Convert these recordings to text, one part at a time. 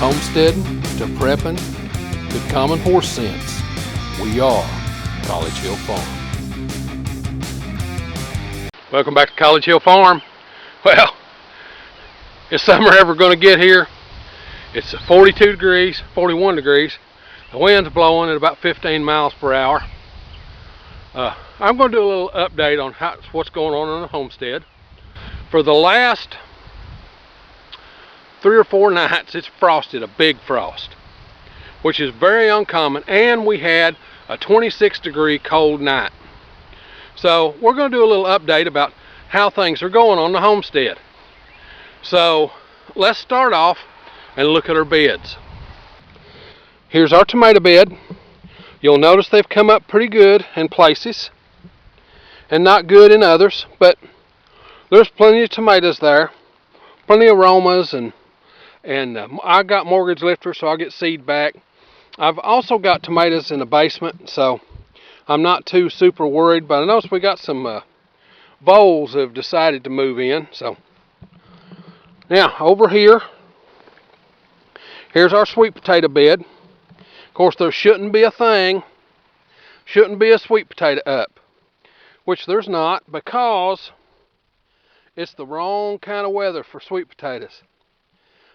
homesteading to prepping to common horse sense, we are College Hill Farm. Welcome back to College Hill Farm. Well, is summer ever going to get here? It's 42 degrees, 41 degrees. The wind's blowing at about 15 miles per hour. I'm going to do a little update on what's going on the homestead. For the last 3 or 4 nights, it's frosted, a big frost, which is very uncommon, and we had a 26-degree cold night. So we're going to do a little update about how things are going on the homestead. So let's start off and look at our beds. Here's our tomato bed. You'll notice they've come up pretty good in places and not good in others, but there's plenty of tomatoes there, plenty of aromas, and I got mortgage lifter, so I'll get seed back. I've also got tomatoes in the basement, so I'm not too super worried, but I noticed we got some voles have decided to move in. So now over here, here's our sweet potato bed. Of course, there shouldn't be a sweet potato up, which there's not, because it's the wrong kind of weather for sweet potatoes.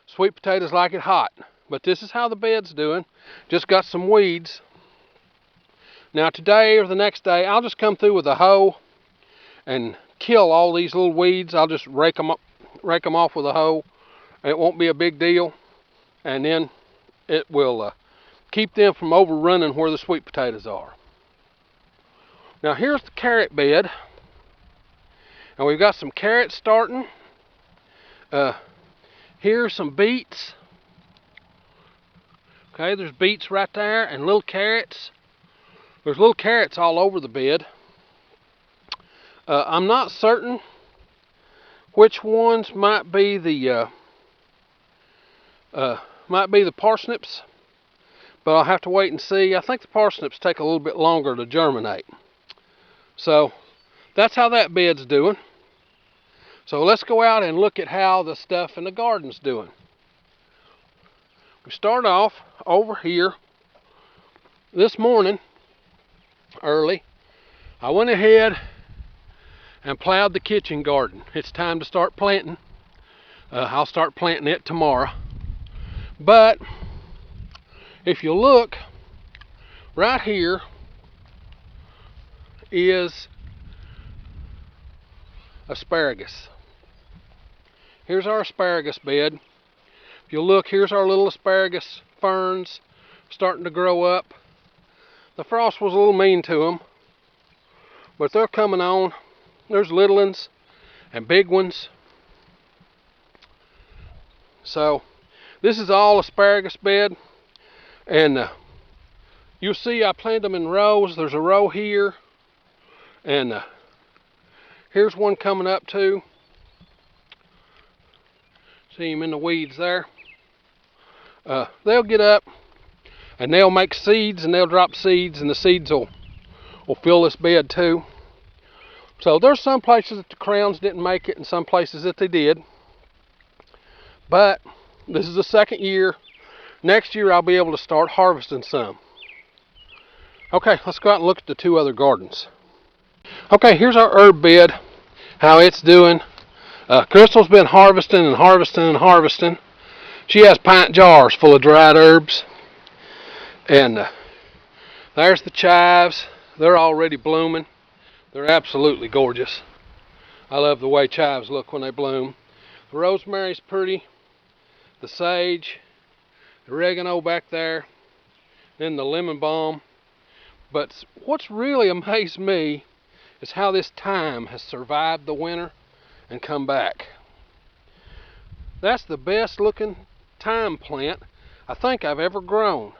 Sweet potatoes like it hot, but this is how the bed's doing. Just got some weeds. Now today or the next day, I'll just come through with a hoe and kill all these little weeds. I'll just rake them off with a hoe. It won't be a big deal, and then it will keep them from overrunning where the sweet potatoes are. Now here's the carrot bed, and we've got some carrots starting. Here's some beets. Okay, there's beets right there and little carrots. There's little carrots all over the bed. I'm not certain which ones might be the parsnips, but I'll have to wait and see. I think the parsnips take a little bit longer to germinate. So that's how that bed's doing. So let's go out and look at how the stuff in the garden's doing. We start off over here. This morning, early, I went ahead and plowed the kitchen garden. It's time to start planting. I'll start planting it tomorrow. But if you look, right here is asparagus. Here's our asparagus bed. If you look, here's our little asparagus ferns starting to grow up. The frost was a little mean to them, but they're coming on. There's little ones and big ones. So this is all asparagus bed, and you'll see I planted them in rows. There's a row here, and here's one coming up too. See him in the weeds there. They'll get up and they'll make seeds, and they'll drop seeds, and the seeds will fill this bed too. So there's some places that the crowns didn't make it and some places that they did. But this is the second year. Next year I'll be able to start harvesting some. Okay, let's go out and look at the 2 other gardens. Okay, here's our herb bed, how it's doing. Crystal's been harvesting and harvesting and harvesting. She has pint jars full of dried herbs. And there's the chives. They're already blooming. They're absolutely gorgeous. I love the way chives look when they bloom. The rosemary's pretty. The sage. The oregano back there. Then the lemon balm. But what's really amazed me is how this thyme has survived the winter and come back. That's the best looking thyme plant I think I've ever grown.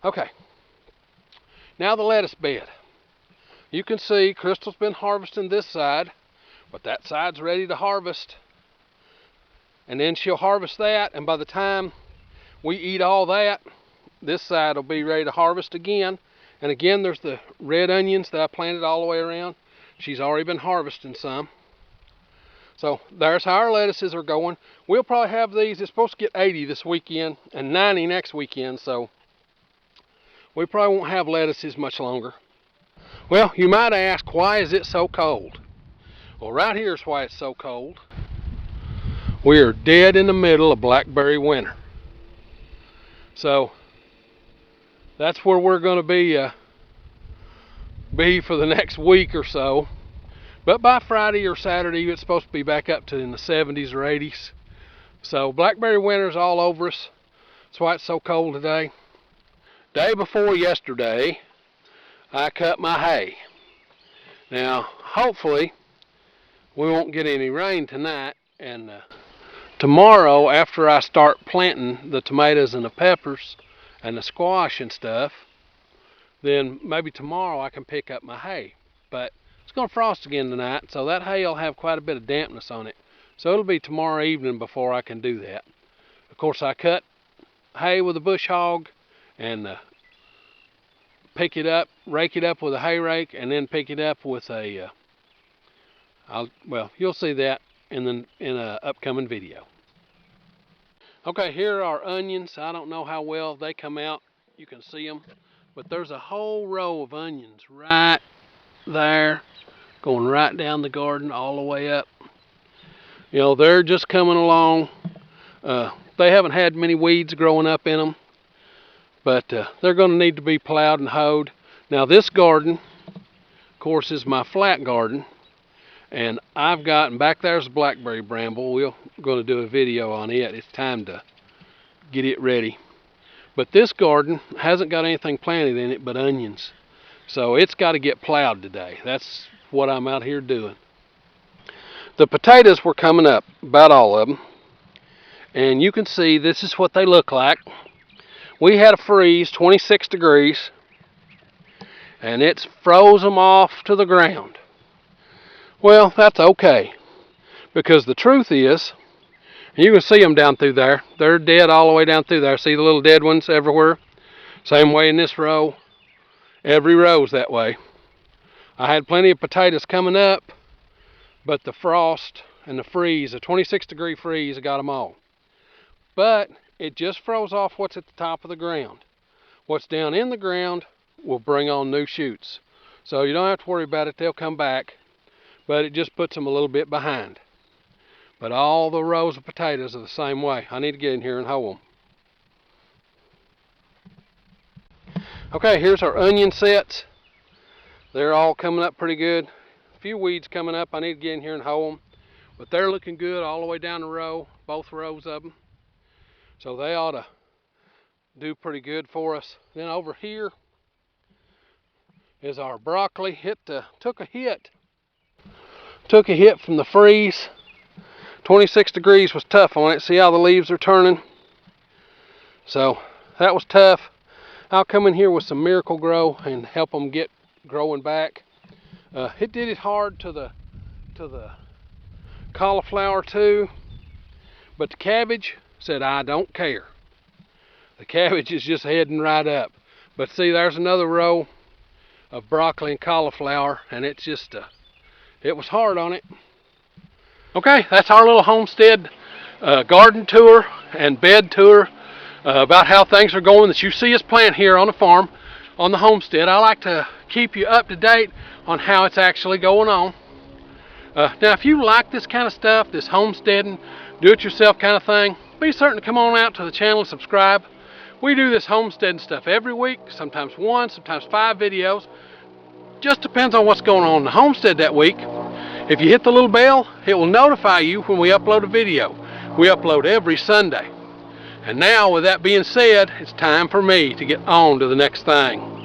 Okay, now the lettuce bed. You can see Crystal's been harvesting this side, but that side's ready to harvest. And then she'll harvest that, and by the time we eat all that, this side will be ready to harvest again. And again, there's the red onions that I planted all the way around. She's already been harvesting some. So there's how our lettuces are going. We'll probably have these. It's supposed to get 80 this weekend and 90 next weekend, so we probably won't have lettuces much longer. Well, you might ask, why is it so cold? Well, right here's why it's so cold. We are dead in the middle of Blackberry Winter. So that's where we're going to be for the next week or so. But by Friday or Saturday, it's supposed to be back up to in the 70s or 80s. So Blackberry Winter's all over us. That's why it's so cold today. Day before yesterday, I cut my hay. Now, hopefully, we won't get any rain tonight. And tomorrow, after I start planting the tomatoes and the peppers and the squash and stuff, then maybe tomorrow I can pick up my hay. But it's going to frost again tonight, so that hay will have quite a bit of dampness on it. So it'll be tomorrow evening before I can do that. Of course, I cut hay with a bush hog and pick it up, rake it up with a hay rake, and then pick it up with a, well, you'll see that in an upcoming video. Okay, here are our onions. I don't know how well they come out. You can see them. But there's a whole row of onions right there, going right down the garden all the way up. You know, they're just coming along. They haven't had many weeds growing up in them, but they're going to need to be plowed and hoed. Now this garden, of course, is my flat garden, and I've got, and back there's a blackberry bramble. We're going to do a video on it. It's time to get it ready. But this garden hasn't got anything planted in it but onions. So it's got to get plowed today. That's what I'm out here doing. The potatoes were coming up, about all of them. And you can see this is what they look like. We had a freeze, 26 degrees. And it's froze them off to the ground. Well, that's okay. Because the truth is, you can see them down through there. They're dead all the way down through there. See the little dead ones everywhere? Same way in this row. Every row's that way. I had plenty of potatoes coming up, but the frost and the freeze, the 26-degree freeze, got them all. But it just froze off what's at the top of the ground. What's down in the ground will bring on new shoots. So you don't have to worry about it. They'll come back. But it just puts them a little bit behind. But all the rows of potatoes are the same way. I need to get in here and hoe them. Okay, here's our onion sets. They're all coming up pretty good. A few weeds coming up. I need to get in here and hoe them. But they're looking good all the way down the row, both rows of them. So they ought to do pretty good for us. Then over here is our broccoli. It took a hit. Took a hit from the freeze. 26 degrees was tough on it. See how the leaves are turning? So that was tough. I'll come in here with some Miracle Grow and help them get growing back. It did it hard to the cauliflower too, but the cabbage said, I don't care. The cabbage is just heading right up. But see, there's another row of broccoli and cauliflower, and it's just it was hard on it. Okay, that's our little homestead garden tour and bed tour about how things are going that you see us plant here on the farm, on the homestead. I like to keep you up to date on how it's actually going on. Now, if you like this kind of stuff, this homesteading, do-it-yourself kind of thing, be certain to come on out to the channel and subscribe. We do this homesteading stuff every week, sometimes 1, sometimes 5 videos. Just depends on what's going on in the homestead that week. If you hit the little bell, it will notify you when we upload a video. We upload every Sunday. And now, with that being said, it's time for me to get on to the next thing.